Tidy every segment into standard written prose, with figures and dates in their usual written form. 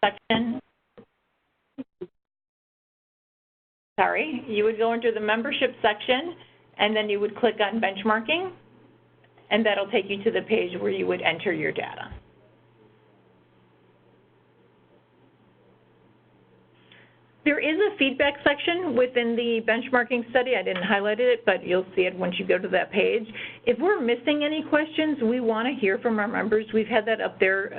section. Sorry, you would go into the membership section, and then you would click on benchmarking, and that'll take you to the page where you would enter your data. There is a feedback section within the benchmarking study. I didn't highlight it, but you'll see it once you go to that page. If we're missing any questions, we want to hear from our members. We've had that up there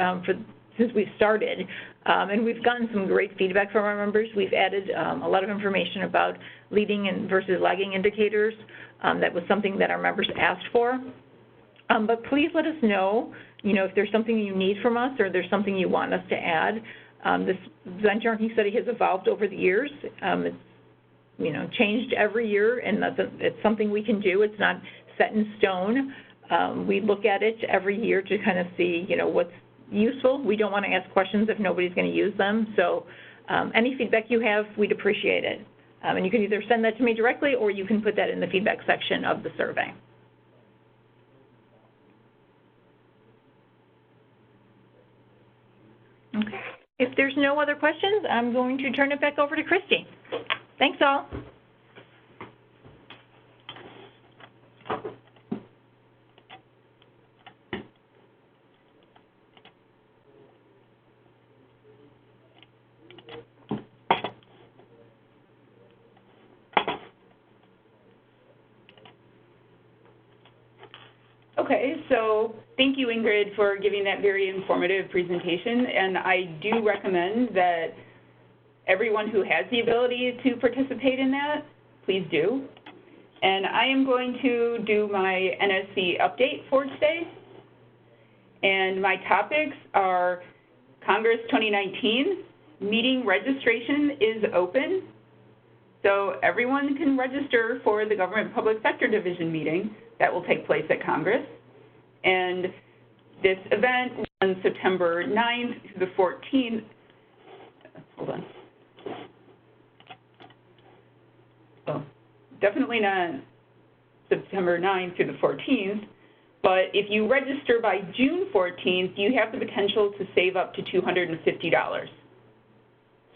since we started, and we've gotten some great feedback from our members. We've added a lot of information about leading and versus lagging indicators. That was something that our members asked for. But please let us know, if there's something you need from us or there's something you want us to add. This benchmarking study has evolved over the years. It's changed every year, and it's something we can do. It's not set in stone. We look at it every year to kind of see, what's useful. We don't want to ask questions if nobody's going to use them. So any feedback you have, we'd appreciate it. And you can either send that to me directly, or you can put that in the feedback section of the survey. Okay. If there's no other questions, I'm going to turn it back over to Christy. Thanks, all. Okay, so thank you, Ingrid, for giving that very informative presentation, and I do recommend that everyone who has the ability to participate in that, please do. And I am going to do my NSC update for today, and my topics are Congress 2019, meeting registration is open, so everyone can register for the Government Public Sector Division meeting that will take place at Congress. And this event runs September 9th through the 14th. Hold on. Oh, definitely not September 9th through the 14th, but if you register by June 14th, you have the potential to save up to $250.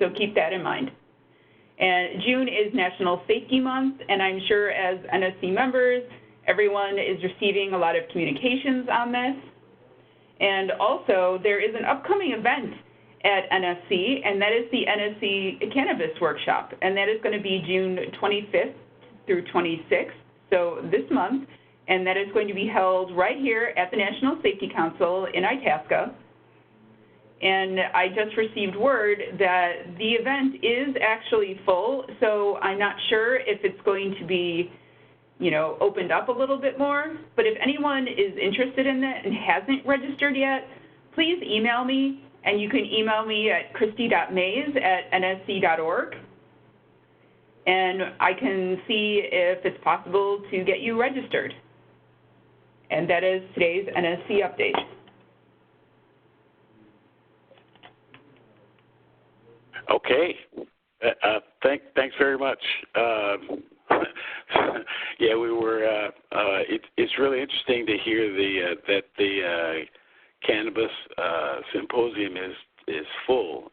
So keep that in mind. And June is National Safety Month, and I'm sure as NSC members, everyone is receiving a lot of communications on this. And also, there is an upcoming event at NSC, and that is the NSC Cannabis Workshop. And that is going to be June 25th through 26th, so this month. And that is going to be held right here at the National Safety Council in Itasca. And I just received word that the event is actually full, so I'm not sure if it's going to be opened up a little bit more, but if anyone is interested in that and hasn't registered yet, please email me, and you can email me at christy.mays@nsc.org, and I can see if it's possible to get you registered. And that is today's NSC update. Okay. Thanks very much. Yeah, we were. It's really interesting to hear that the cannabis symposium is full.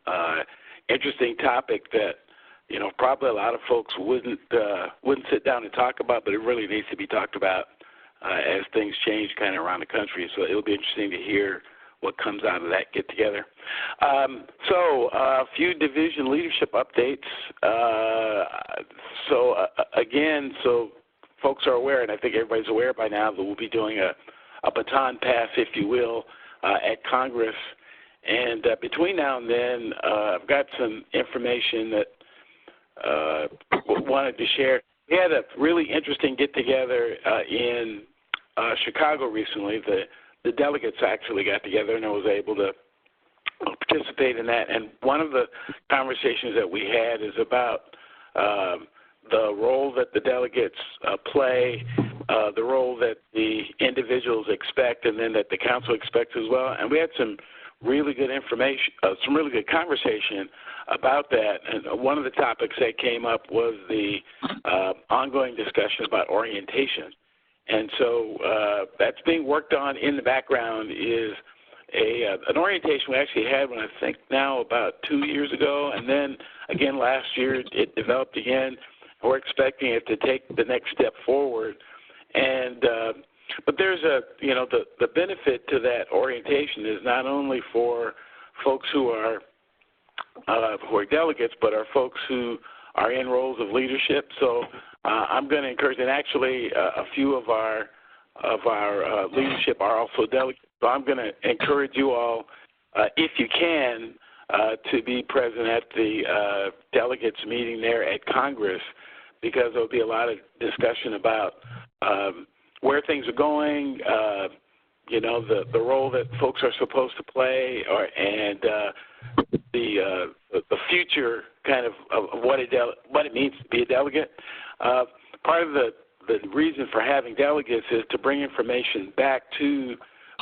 Interesting topic that probably a lot of folks wouldn't sit down and talk about, but it really needs to be talked about as things change kind of around the country. So it'll be interesting to hear what comes out of that get-together. So a few division leadership updates. Again, so folks are aware, and I think everybody's aware by now, that we'll be doing a baton pass, if you will, at Congress. And between now and then, I've got some information that wanted to share. We had a really interesting get-together in Chicago recently. The delegates actually got together, and I was able to participate in that. And one of the conversations that we had is about the role that the delegates play, the role that the individuals expect, and then that the council expects as well. And we had some really good information, some really good conversation about that. And one of the topics that came up was the ongoing discussion about orientation. And so that's being worked on in the background is an orientation we actually had when I think now about 2 years ago, and then again last year it developed again. We're expecting it to take the next step forward, and but there's the benefit to that orientation is not only for folks who are delegates, but are folks who are in roles of leadership. So I'm going to encourage, and actually a few of our leadership are also delegates. So I'm going to encourage you all, if you can, to be present at the delegates meeting there at Congress, because there'll be a lot of discussion about where things are going, the role that folks are supposed to play, and the future kind of what it means to be a delegate. Part of the reason for having delegates is to bring information back to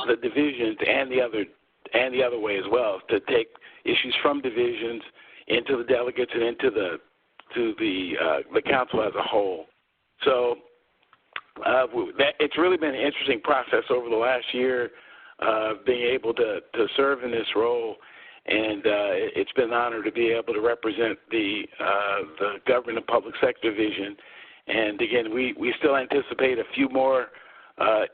the divisions and the other way as well, to take issues from divisions into the delegates and into the council as a whole. So it's really been an interesting process over the last year, being able to serve in this role, and it's been an honor to be able to represent the government and public sector division. And again, we still anticipate a few more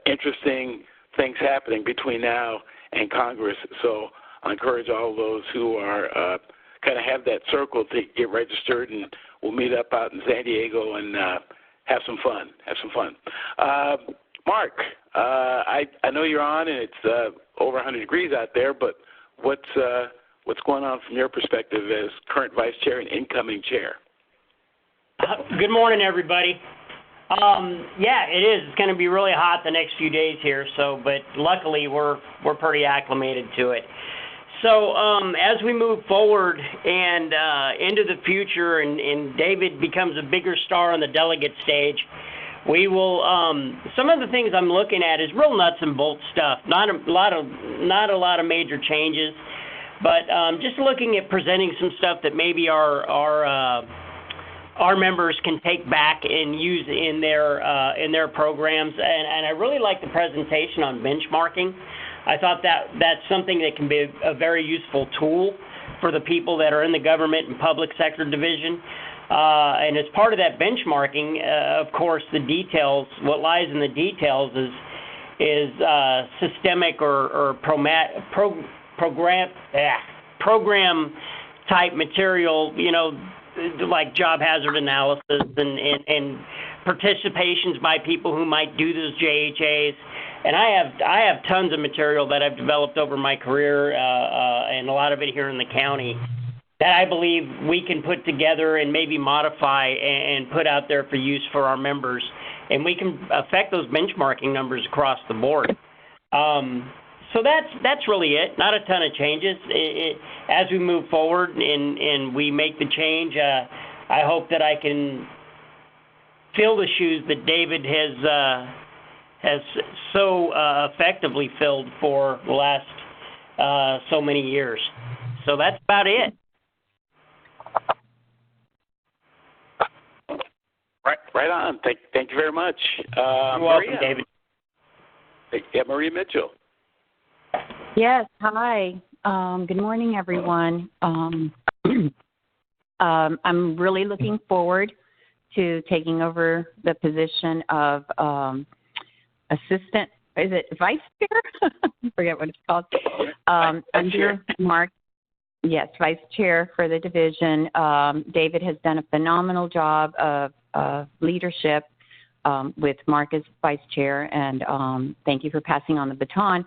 interesting things happening between now and Congress. So I encourage all those who are kind of have that circle to get registered, and we'll meet up out in San Diego and have some fun. Mark, I know you're on, and it's over 100 degrees out there, but what's going on from your perspective as current vice chair and incoming chair? Good morning, everybody. Yeah, it is. It's going to be really hot the next few days here. But luckily we're pretty acclimated to it. So as we move forward and into the future, and David becomes a bigger star on the delegate stage, we will. Some of the things I'm looking at is real nuts and bolts stuff. Not a lot of major changes, but just looking at presenting some stuff that maybe our members can take back and use in their programs. And I really like the presentation on benchmarking. I thought that's something that can be a very useful tool for the people that are in the government and public sector division. And as part of that benchmarking, of course, the details, what lies in the details is systemic or program type material, like job hazard analysis and participations by people who might do those JHAs. And I have tons of material that I've developed over my career, and a lot of it here in the county, that I believe we can put together and maybe modify and put out there for use for our members. And we can affect those benchmarking numbers across the board. So that's really it. Not a ton of changes. As we move forward and we make the change, I hope that I can fill the shoes that David has so effectively filled for the last so many years. So that's about it. Right on. Thank you very much. You're welcome, David. Yeah, Maria Mitchell. Yes, hi. Good morning, everyone. I'm really looking forward to taking over the position of assistant, is it vice chair? I forget what it's called. Under Mark. Yes, vice chair for the division. David has done a phenomenal job of leadership with Mark as vice chair, and thank you for passing on the baton.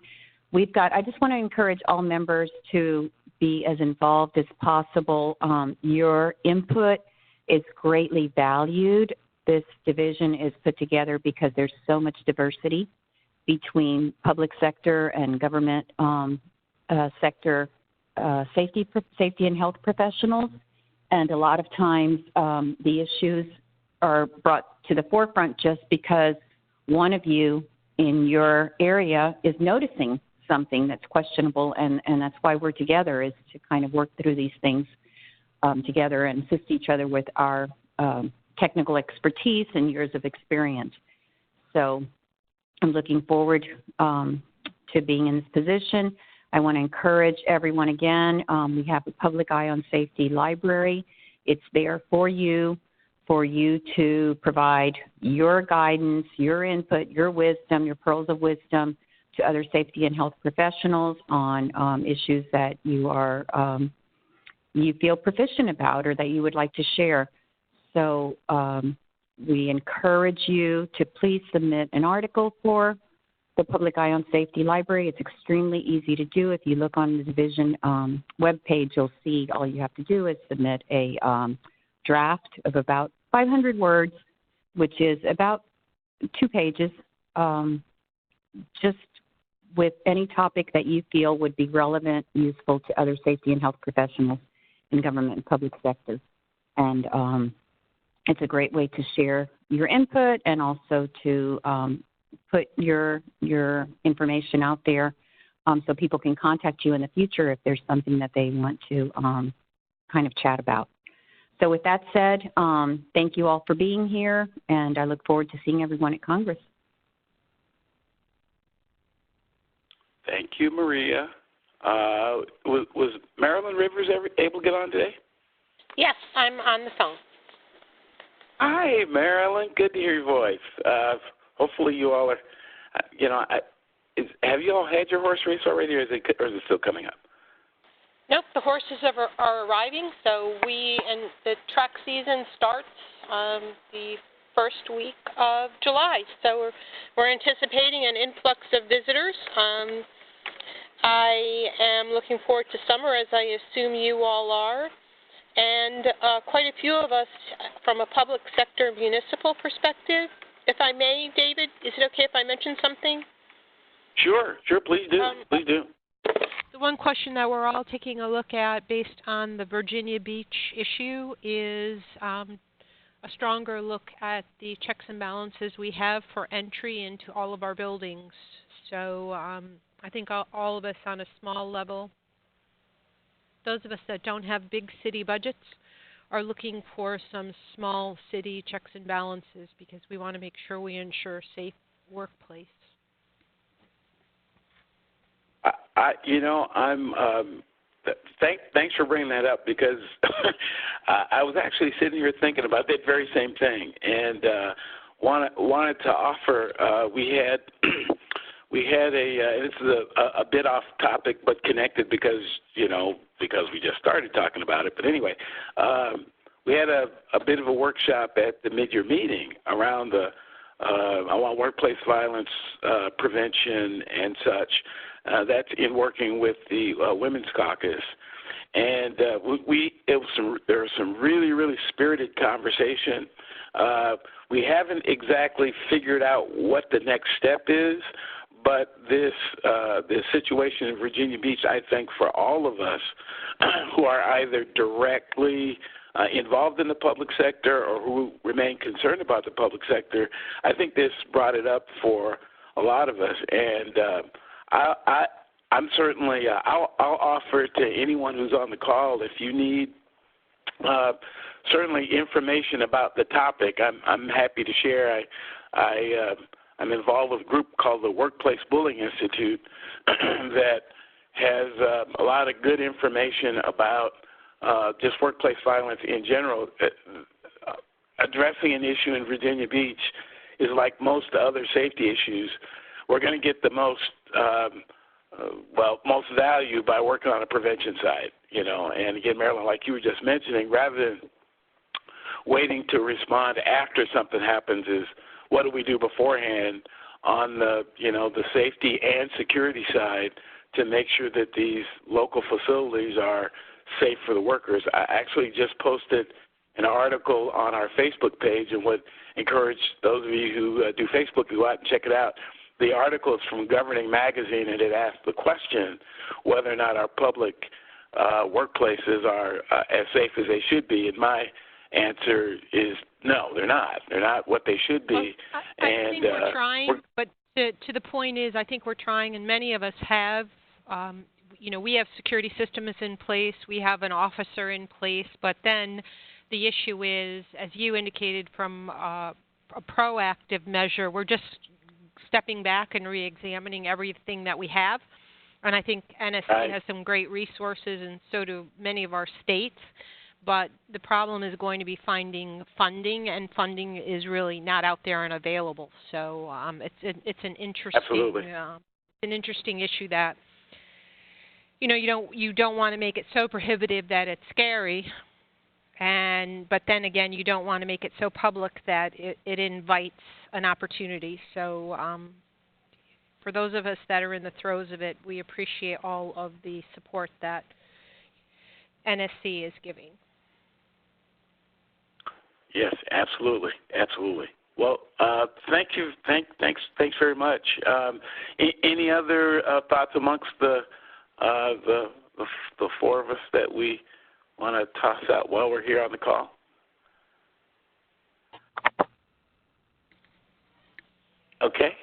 I just want to encourage all members to be as involved as possible. Your input is greatly valued. This division is put together because there's so much diversity between public sector and government sector safety and health professionals. And a lot of times the issues are brought to the forefront just because one of you in your area is noticing something that's questionable, and that's why we're together, is to kind of work through these things together and assist each other with our technical expertise and years of experience. So I'm looking forward to being in this position. I want to encourage everyone again. We have a Public Eye on Safety library. It's there for you to provide your guidance, your input, your wisdom, your pearls of wisdom to other safety and health professionals on issues that you are you feel proficient about or that you would like to share. So we encourage you to please submit an article for the Public Eye on Safety Library. It's extremely easy to do. If you look on the division webpage, you'll see all you have to do is submit a draft of about 500 words, which is about 2 pages, just with any topic that you feel would be relevant, useful to other safety and health professionals in government and public sector. And it's a great way to share your input and also to put your information out there so people can contact you in the future if there's something that they want to kind of chat about. So with that said, thank you all for being here, and I look forward to seeing everyone at Congress. Thank you, Maria. Was Marilyn Rivers ever able to get on today? Yes, I'm on the phone. Hi, Marilyn. Good to hear your voice. Hopefully you all are, have you all had your horse race already, or is it still coming up? Nope, the horses are arriving, so the track season starts the first week of July. So we're anticipating an influx of visitors. I am looking forward to summer, as I assume you all are. And quite a few of us from a public sector municipal perspective. If I may, David, is it okay if I mention something? Sure, please do, please do. The one question that we're all taking a look at based on the Virginia Beach issue is a stronger look at the checks and balances we have for entry into all of our buildings. So I think all of us on a small level, those of us that don't have big city budgets, are looking for some small city checks and balances because we want to make sure we ensure a safe workplace. Thanks for bringing that up because I was actually sitting here thinking about that very same thing and wanted to offer. We had this is a bit off topic but connected because we just started talking about it. But anyway, we had a bit of a workshop at the mid-year meeting around the workplace violence prevention and such. That's in working with the Women's Caucus, and there was some really, really spirited conversation. We haven't exactly figured out what the next step is, but this situation in Virginia Beach, I think, for all of us who are either directly involved in the public sector or who remain concerned about the public sector, I think this brought it up for a lot of us, and I'm certainly I'll offer to anyone who's on the call if you need certainly information about the topic. I'm happy to share. I'm involved with a group called the Workplace Bullying Institute that has a lot of good information about just workplace violence in general. Addressing an issue in Virginia Beach is like most other safety issues. We're going to get the most value by working on the prevention side, And again, Marilyn, like you were just mentioning, rather than waiting to respond after something happens, is what do we do beforehand on the safety and security side to make sure that these local facilities are safe for the workers. I actually just posted an article on our Facebook page and would encourage those of you who do Facebook to go out and check it out. The article is from Governing Magazine, and it asked the question whether or not our public workplaces are as safe as they should be. And my answer is no, they're not. They're not what they should be. Well, I think we're trying, but to the point is I think we're trying, and many of us have. We have security systems in place. We have an officer in place. But then the issue is, as you indicated, from a proactive measure, we're just stepping back and re-examining everything that we have And I think NSC has some great resources, and so do many of our states. But the problem is going to be finding funding, and funding is really not out there and available. So it's an interesting issue that you don't want to make it so prohibitive that it's scary, but then again you don't want to make it so public that it invites an opportunity. So for those of us that are in the throes of it, we appreciate all of the support that NSC is giving. Yes, absolutely. Well, thank you. Thanks very much. Any other thoughts amongst the four of us that we want to toss out while we're here on the call? Okay.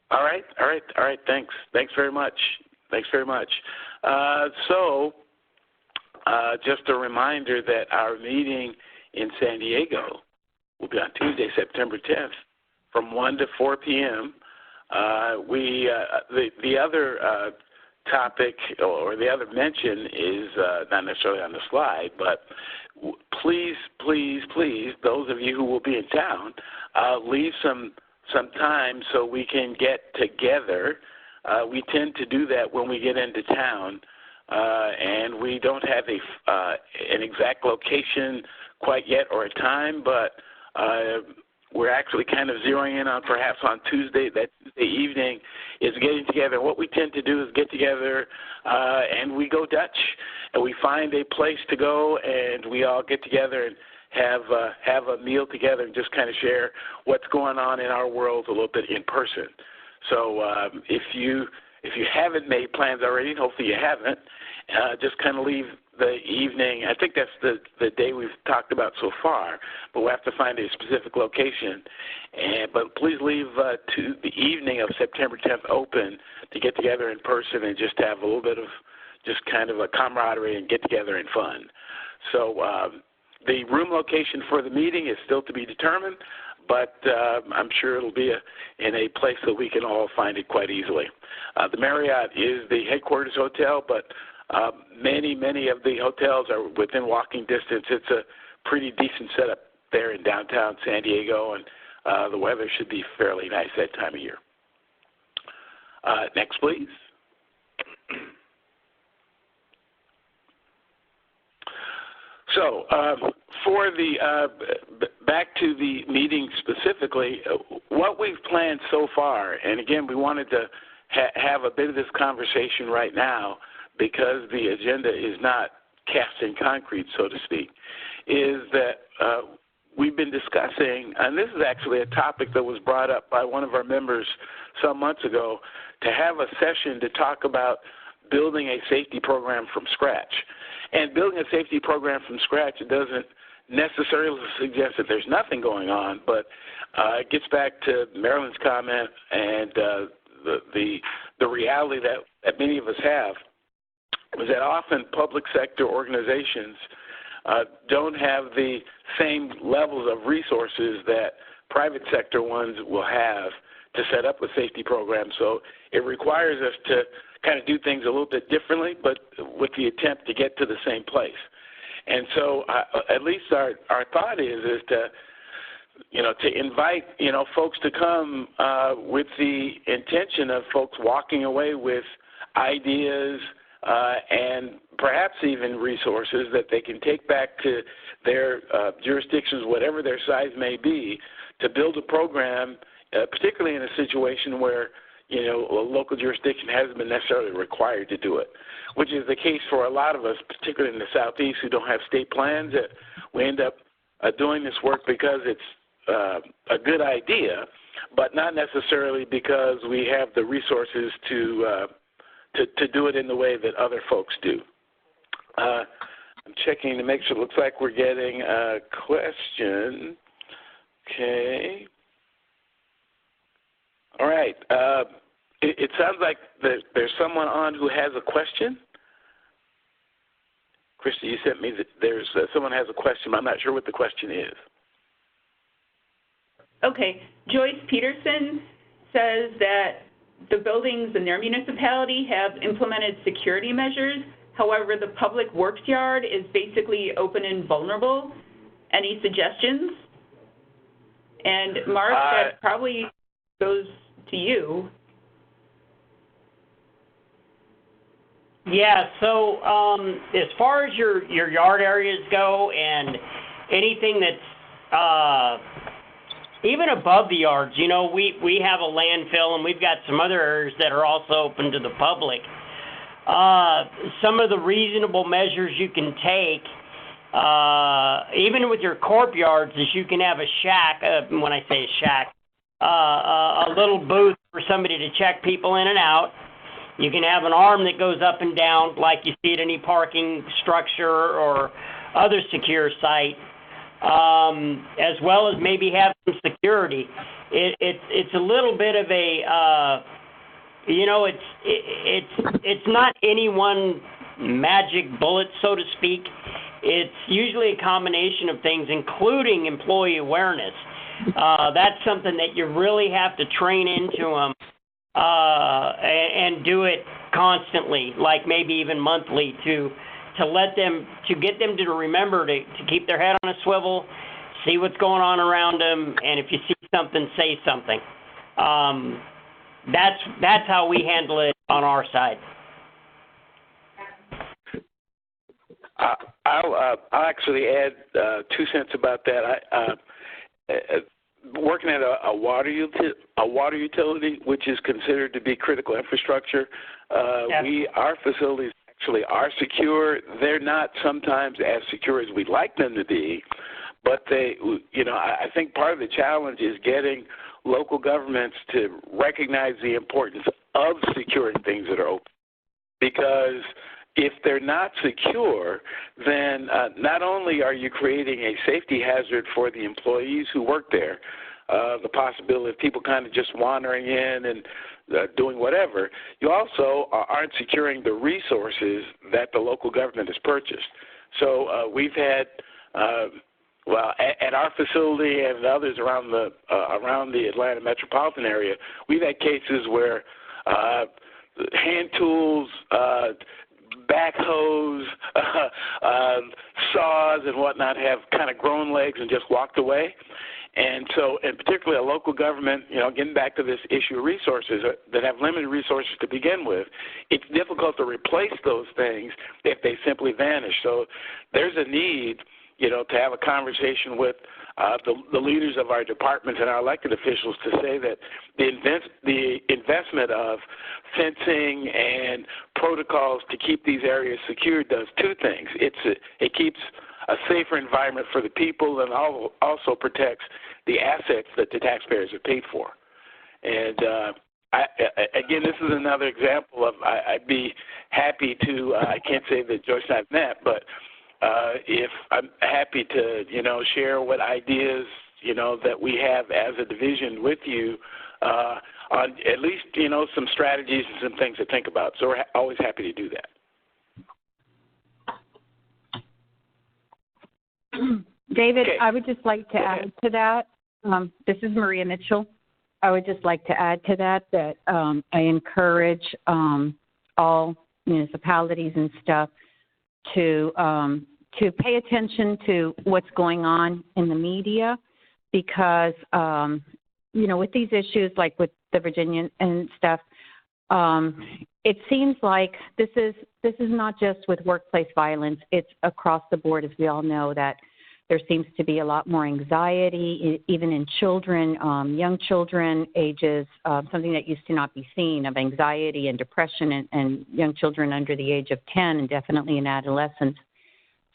All right. Thanks very much. So, just a reminder that our meeting in San Diego will be on Tuesday, September 10th, from 1 to 4 p.m. The other topic or the other mention is not necessarily on the slide, but please, those of you who will be in town, leave some time so we can get together. We tend to do that when we get into town, and we don't have an exact location quite yet or a time, but we're actually kind of zeroing in on perhaps on Tuesday, that Tuesday evening is getting together. What we tend to do is get together and we go Dutch, and we find a place to go, and we all get together and have a meal together and just kind of share what's going on in our world a little bit in person. So if you haven't made plans already, and hopefully you haven't, just kind of leave the evening. I think that's the day we've talked about so far, but we'll have to find a specific location. But please leave to the evening of September 10th open to get together in person and just have a little bit of just kind of a camaraderie and get together and fun. So the room location for the meeting is still to be determined, but I'm sure it'll be in a place that we can all find it quite easily. The Marriott is the headquarters hotel, but many of the hotels are within walking distance. It's a pretty decent setup there in downtown San Diego, and the weather should be fairly nice that time of year. Next, please. So for the back to the meeting specifically, what we've planned so far, and again, we wanted to have a bit of this conversation right now because the agenda is not cast in concrete, so to speak, is that we've been discussing, and this is actually a topic that was brought up by one of our members some months ago, to have a session to talk about building a safety program from scratch. And building a safety program from scratch, it doesn't necessarily suggest that there's nothing going on, but it gets back to Marilyn's comment and the reality that many of us have is that often public sector organizations don't have the same levels of resources that private sector ones will have to set up a safety program. So it requires us to kind of do things a little bit differently, but with the attempt to get to the same place. And so at least our thought is to invite, folks to come with the intention of folks walking away with ideas and perhaps even resources that they can take back to their jurisdictions, whatever their size may be, to build a program, particularly in a situation where a local jurisdiction hasn't been necessarily required to do it, which is the case for a lot of us, particularly in the Southeast, who don't have state plans. That we end up doing this work because it's a good idea, but not necessarily because we have the resources to do it in the way that other folks do. I'm checking to make sure. It looks like we're getting a question. Okay. All right. It sounds like there's someone on who has a question. Christy, you sent me that there's someone has a question, but I'm not sure what the question is. Okay. Joyce Peterson says that the buildings in their municipality have implemented security measures. However, the public works yard is basically open and vulnerable. Any suggestions? And Mark, that probably goes to you. Yeah, so as far as your yard areas go and anything that's even above the yards, you know, we have a landfill and we've got some other areas that are also open to the public. Some of the reasonable measures you can take, even with your corp yards, is you can have a shack, when I say a shack, a little booth for somebody to check people in and out. You can have an arm that goes up and down like you see at any parking structure or other secure site, as well as maybe have some security. It's a little bit of a, you know, it's not any one magic bullet, so to speak. It's usually a combination of things, including employee awareness. That's something that you really have to train into them. And do it constantly, like maybe even monthly, to get them to remember to keep their head on a swivel, see what's going on around them, and if you see something, say something. That's how we handle it on our side. I'll actually add 2 cents about that. Working at a water utility, which is considered to be critical infrastructure, our facilities actually are secure. They're not sometimes as secure as we'd like them to be, but they, you know, I think part of the challenge is getting local governments to recognize the importance of securing things that are open, because if they're not secure, then not only are you creating a safety hazard for the employees who work there, the possibility of people kind of just wandering in and doing whatever, you also aren't securing the resources that the local government has purchased. So we've had, at our facility and others around the Atlanta metropolitan area, we've had cases where hand tools, backhoes, saws and whatnot have kind of grown legs and just walked away. And so, and particularly a local government, you know, getting back to this issue of resources that have limited resources to begin with, it's difficult to replace those things if they simply vanish. So there's a need, you know, to have a conversation with the leaders of our departments and our elected officials to say that the investment of fencing and protocols to keep these areas secure does two things. It keeps a safer environment for the people and also protects the assets that the taxpayers have paid for. And again, this is another example of I'd be happy to, I can't say that Joyce and I've met, but if I'm happy to, you know, share what ideas, you know, that we have as a division with you on at least, you know, some strategies and some things to think about. So we're always happy to do that. David, Okay. I would just like to add to that. This is Maria Mitchell. I would just like to add to that I encourage all municipalities and stuff to pay attention to what's going on in the media, because you know, with these issues like with the Virginia and stuff, it seems like this is not just with workplace violence. It's across the board, as we all know, that there seems to be a lot more anxiety, even in children, young children, ages, something that used to not be seen, of anxiety and depression and young children under the age of 10 and definitely in adolescence.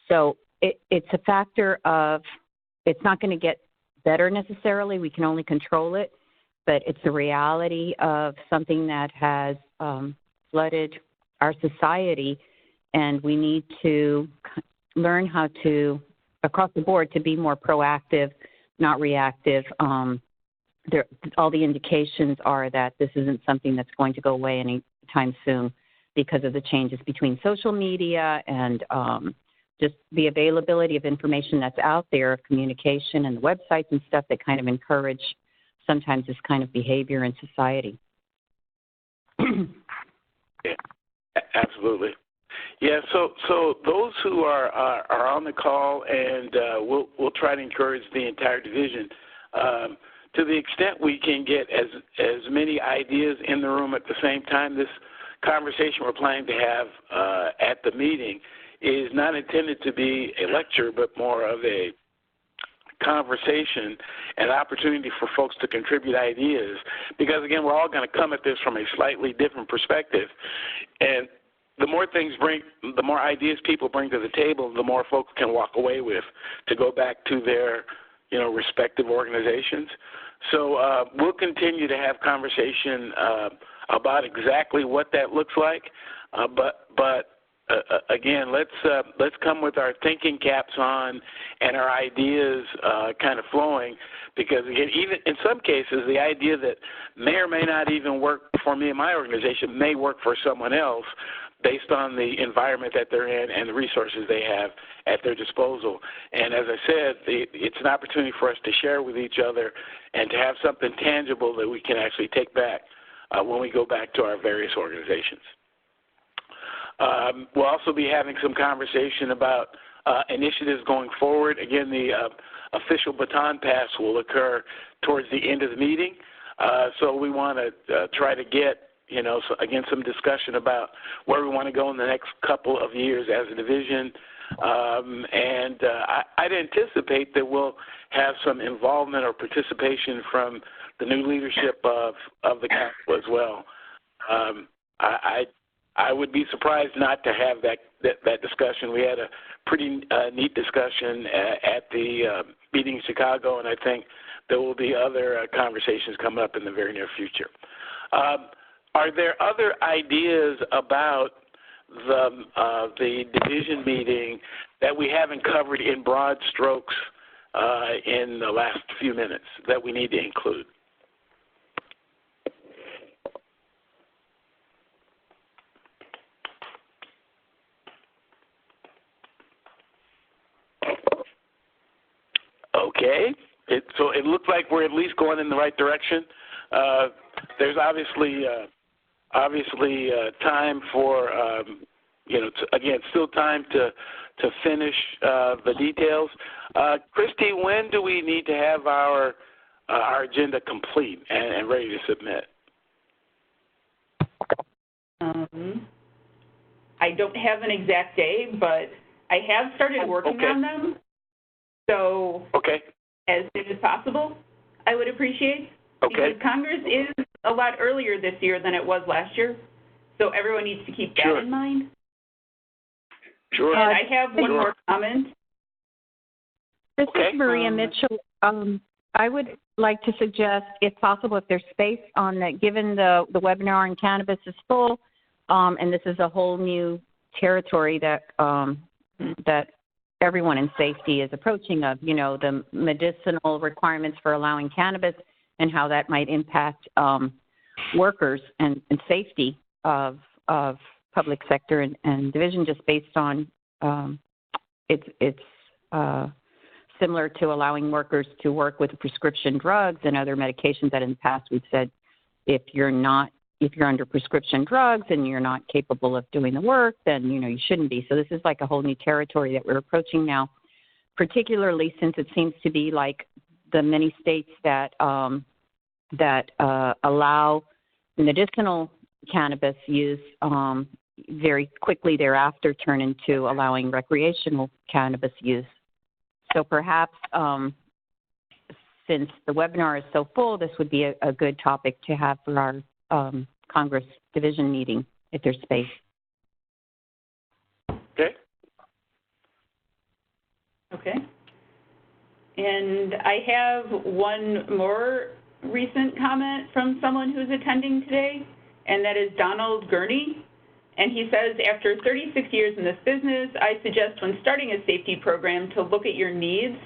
So it's a factor of, it's not going to get better necessarily. We can only control it, but it's a reality of something that has flooded our society, and we need to learn how to, across the board, to be more proactive, not reactive. All the indications are that this isn't something that's going to go away anytime soon because of the changes between social media and just the availability of information that's out there, of communication and the websites and stuff that kind of encourage sometimes this kind of behavior in society. Yeah, absolutely. Yeah, so those who are on the call, and we'll try to encourage the entire division to the extent we can get as many ideas in the room at the same time. This conversation we're planning to have at the meeting is not intended to be a lecture, but more of a conversation and opportunity for folks to contribute ideas, because again, we're all going to come at this from a slightly different perspective, and the more ideas people bring to the table, the more folks can walk away with to go back to their, respective organizations. So we'll continue to have conversation about exactly what that looks like, but again, let's come with our thinking caps on and our ideas kind of flowing, because again, even in some cases, the idea that may or may not even work for me and my organization may work for someone else, based on the environment that they're in and the resources they have at their disposal. And as I said, it's an opportunity for us to share with each other and to have something tangible that we can actually take back when we go back to our various organizations. We'll also be having some conversation about initiatives going forward. Again, the official baton pass will occur towards the end of the meeting. So we want to try to get some discussion about where we want to go in the next couple of years as a division. I'd anticipate that we'll have some involvement or participation from the new leadership of the council as well. I would be surprised not to have that discussion. We had a pretty neat discussion at the meeting in Chicago, and I think there will be other conversations coming up in the very near future. Are there other ideas about the division meeting that we haven't covered in broad strokes in the last few minutes that we need to include? Okay. So it looks like we're at least going in the right direction. There's obviously time for, again, still time to finish the details. Christy, when do we need to have our agenda complete and ready to submit? I don't have an exact day, but I have started working on them. So as soon as possible, I would appreciate. Because Congress is a lot earlier this year than it was last year, so everyone needs to keep that in mind. Sure. And I have one more comment. This is Maria Mitchell. I would like to suggest, if possible, if there's space on that, given the webinar on cannabis is full, and this is a whole new territory that that everyone in safety is approaching of, the medicinal requirements for allowing cannabis and how that might impact workers and safety of public sector and division, just based on it's similar to allowing workers to work with prescription drugs and other medications that in the past we've said if you're under prescription drugs and you're not capable of doing the work, then you shouldn't be. So this is like a whole new territory that we're approaching now, particularly since it seems to be like the many states that allow medicinal cannabis use very quickly thereafter turn into allowing recreational cannabis use. So perhaps since the webinar is so full, this would be a good topic to have for our Congress division meeting, if there's space. Okay. And I have one more recent comment from someone who's attending today, and that is Donald Gurney. And he says, after 36 years in this business, I suggest when starting a safety program to look at your needs,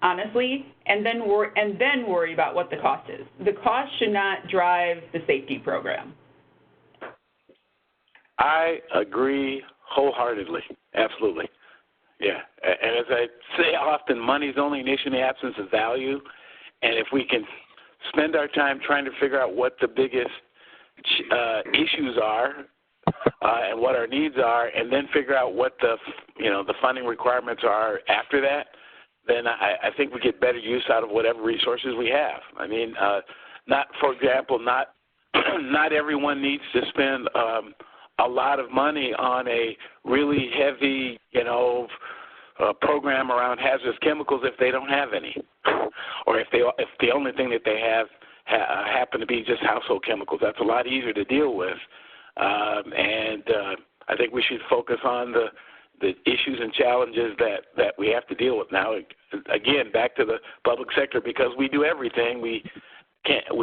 honestly, and then worry about what the cost is. The cost should not drive the safety program. I agree wholeheartedly. Absolutely. Yeah. And as I say often, money is only an issue in the absence of value. And if we can spend our time trying to figure out what the biggest issues are and what our needs are, and then figure out what the funding requirements are after that, then I think we get better use out of whatever resources we have. I mean, for example, not everyone needs to spend a lot of money on a really heavy, program around hazardous chemicals if they don't have any, or if the only thing that they have happen to be just household chemicals. That's a lot easier to deal with, and I think we should focus on the issues and challenges that we have to deal with now. Again, back to the public sector, because we do everything. We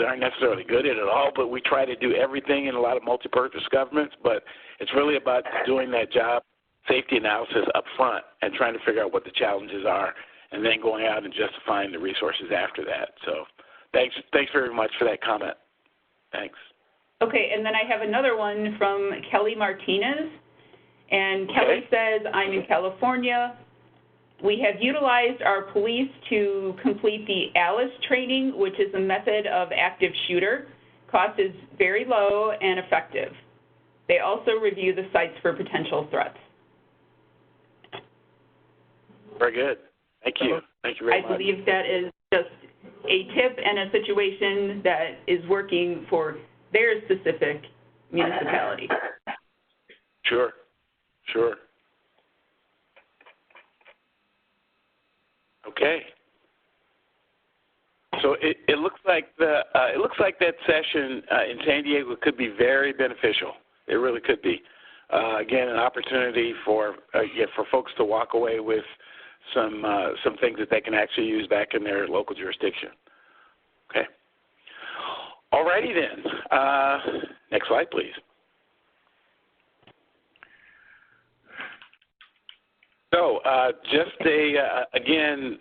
aren't necessarily good at it all, but we try to do everything in a lot of multi-purpose governments. But it's really about doing that job safety analysis up front and trying to figure out what the challenges are, and then going out and justifying the resources after that. So thanks very much for that comment. Thanks. Okay, and then I have another one from Kelly Martinez. And Kelly says, I'm in California. We have utilized our police to complete the ALICE training, which is a method of active shooter. Cost is very low and effective. They also review the sites for potential threats. Very good. Thank you. Thank you very much. I believe that is just a tip and a situation that is working for their specific municipality. Sure. Okay. So it looks like that session in San Diego could be very beneficial. It really could be. Again, an opportunity for folks to walk away with some things that they can actually use back in their local jurisdiction. Okay. All righty then. Next slide, please. So, just again,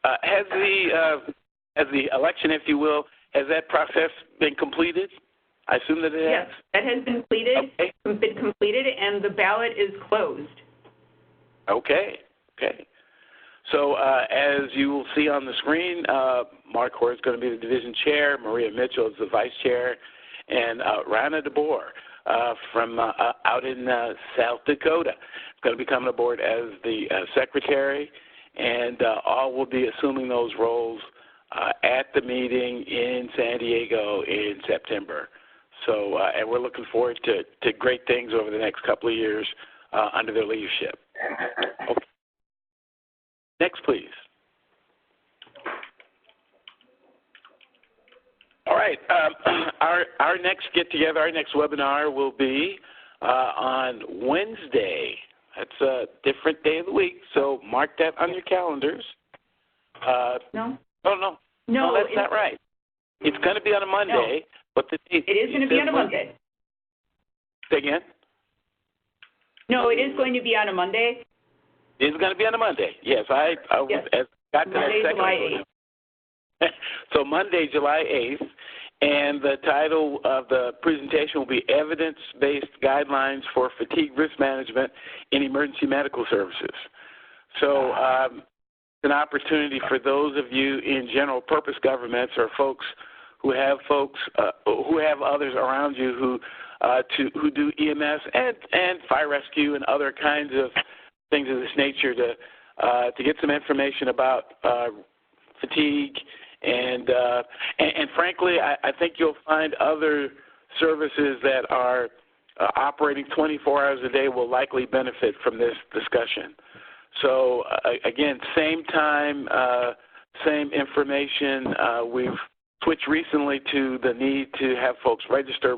has the election, if you will, has that process been completed? I assume that it has. Yes, that has been completed, and the ballot is closed. Okay. So, as you will see on the screen, Mark Hoare is going to be the division chair, Maria Mitchell is the vice chair, and Rana DeBoer from out in South Dakota is going to be coming aboard as the secretary, and all will be assuming those roles at the meeting in San Diego in September. So, and we're looking forward to great things over the next couple of years under their leadership. Okay. Next, please. All right. Our next get-together, our next webinar will be on Wednesday. That's a different day of the week, so mark that on your calendars. No, that's not right. It's going to be on a Monday, but it is going to be on a Monday. Say again? No, it is going to be on a Monday. It is going to be on a Monday. Yes, I got to Monday, that July 8th. So Monday, July 8th, and the title of the presentation will be Evidence-Based Guidelines for Fatigue Risk Management in Emergency Medical Services. So it's an opportunity for those of you in general purpose governments or folks who have others around you who do EMS and fire rescue and other kinds of things of this nature to get some information about fatigue and frankly, I think you'll find other services that are operating 24 hours a day will likely benefit from this discussion. So again, same time, same information. We've switched recently to the need to have folks register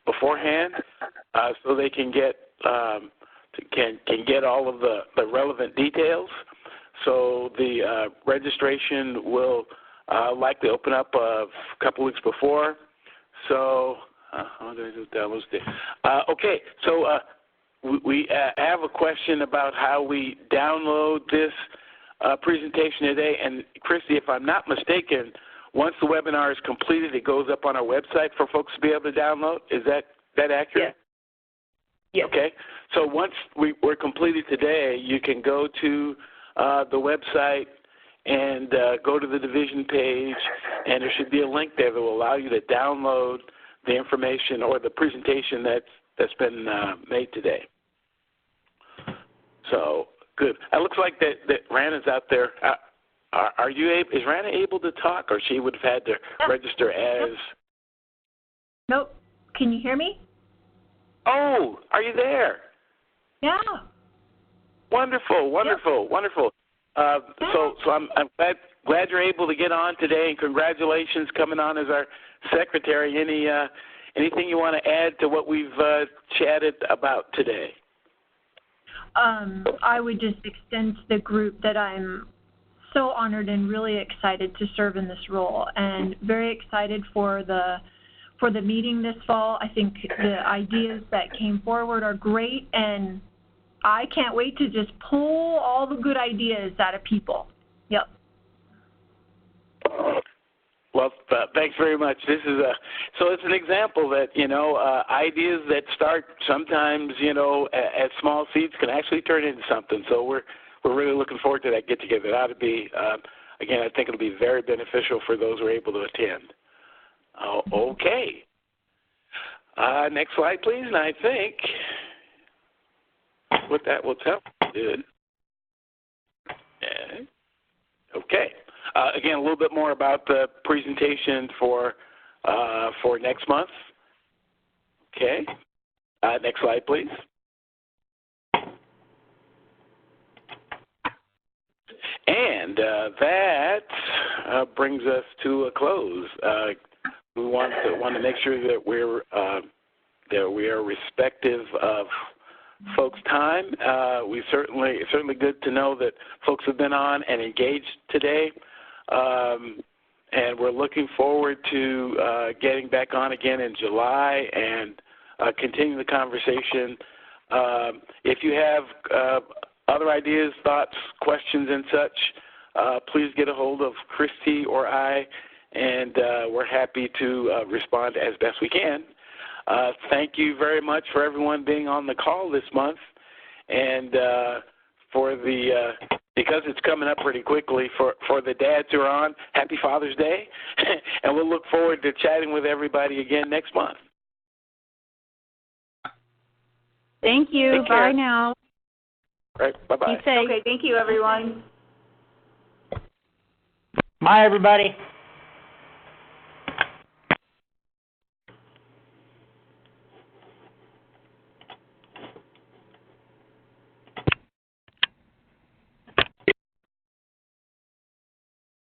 beforehand so they can get can get all of the relevant details. So the registration will likely open up a couple weeks before. So okay, so we have a question about how we download this presentation today. And Christy, if I'm not mistaken, once the webinar is completed, it goes up on our website for folks to be able to download. Is that accurate? Yes. Okay. So once we're completed today, you can go to the website and go to the division page, and there should be a link there that will allow you to download the information or the presentation that's been made today. So good. It looks like that Rana's out there. Is Rana able to talk, or she would have had to register as? Nope. Can you hear me? Oh, are you there? Yeah. Wonderful. So I'm glad you're able to get on today, and congratulations coming on as our secretary. Anything you want to add to what we've chatted about today? I would just extend to the group that I'm so honored and really excited to serve in this role, and very excited for the meeting this fall. I think the ideas that came forward are great, and I can't wait to just pull all the good ideas out of people. Yep. Well, thanks very much. This is so it's an example that, ideas that start sometimes, as small seeds can actually turn into something. So we're really looking forward to that get-together. It ought to be, again, I think it'll be very beneficial for those who are able to attend. Okay. Next slide, please. And I think what that will tell you is, okay. Again, a little bit more about the presentation for next month. Okay. Next slide, please. And that brings us to a close. We want to make sure that we are respective of folks' time. It's certainly good to know that folks have been on and engaged today, and we're looking forward to getting back on again in July and continuing the conversation. If you have other ideas, thoughts, questions, and such, please get a hold of Christy or I, and we're happy to respond as best we can. Thank you very much for everyone being on the call this month, and because it's coming up pretty quickly, for the dads who are on, happy Father's Day, and we'll look forward to chatting with everybody again next month. Thank you. Take care. Bye now. All right, bye-bye. Be safe. Okay, thank you, everyone. Bye, everybody.